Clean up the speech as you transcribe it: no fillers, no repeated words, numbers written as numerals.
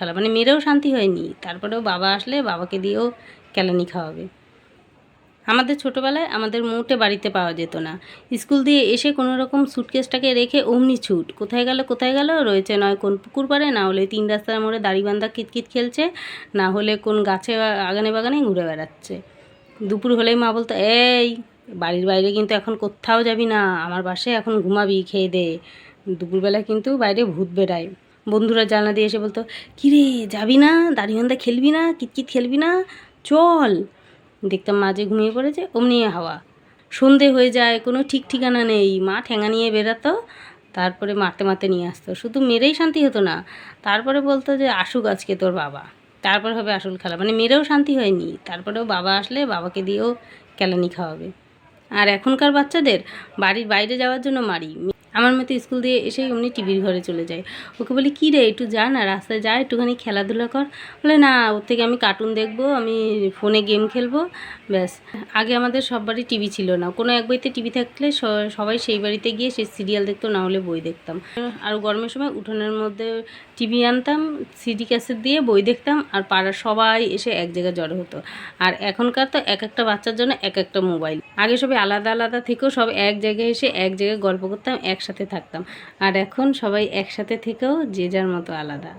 খেলা, মানে মেরেও শান্তি হয়নি। তারপরেও বাবা আসলে বাবাকে দিয়েও কেলানি খাওয়াবে। আমাদের ছোটোবেলায় আমাদের মোটে বাড়িতে পাওয়া যেত না। স্কুল দিয়ে এসে কোনো রকম সুটকেসটাকে রেখে অমনি ছুট, কোথায় গেল রয়েছে, নয় কোন পুকুর পাড়ে, না হলে 3 রাস্তার মোড়ে দাড়িবান্ধা কিতকিত খেলছে, না হলে কোন গাছে আগানে বাগানে ঘুরে বেড়াচ্ছে। দুপুর হলেই মা বলতো, এই বাড়ির বাইরে কিন্তু এখন কোথাও যাবি না, আমার বাসায় এখন ঘুমাবি, খেয়ে দে। দুপুরবেলা কিন্তু বাইরে ভূত বেড়ায়। বন্ধুরা জানলা দিয়ে এসে বলতো, কিরে যাবি না, দাড়িবান্ধা খেলবি না, কিতকিত খেলবি না, চল। দেখতাম মা যে ঘুমিয়ে পড়েছে, অমনি হাওয়া। সন্ধে হয়ে যায়, কোনো ঠিক ঠিকানা নেই, মা ঠ্যাঙা নিয়ে বেরাতো, তারপরে মারতে মারতে নিয়ে আসতো। শুধু মেরেই শান্তি হতো না, তারপরে বলতো যে আসুক আজকে তোর বাবা, তারপর হবে আসল খেলা, মানে মেরেও শান্তি হয়নি। তারপরেও বাবা আসলে বাবাকে দিয়েও কেলানি খাওয়াবে। আর এখনকার বাচ্চাদের বাড়ির বাইরে যাওয়ার জন্য মারি। আমার মতো স্কুল দিয়ে এসেই অমনি টিভির ঘরে চলে যায়। ওকে বলি, কী রে একটু যা না, রাস্তায় যা, একটুখানি খেলাধুলা কর। বলে না, ওর থেকে আমি কার্টুন দেখবো, আমি ফোনে গেম খেলবো, ব্যাস। আগে আমাদের সব বাড়ি টিভি ছিল না, কোনো এক বাড়িতে টিভি থাকলে সবাই সেই বাড়িতে গিয়ে সেই সিরিয়াল দেখতো, না হলে বই দেখতাম। আর গরমের সময় উঠোনের মধ্যে টিভি আনতাম, সিডি ক্যাসেট দিয়ে বই দেখতাম, আর পাড়ার সবাই এসে এক জায়গায় জড়ো হতো। আর এখনকার তো এক একটা বাচ্চার জন্য এক একটা মোবাইল। আগে সবাই আলাদা আলাদা থেকেও সব এক জায়গায় এসে এক জায়গায় গল্প করতাম, একসাথে থাকতাম। আর এখন সবাই একসাথে থেকেও যে যার মতো আলাদা।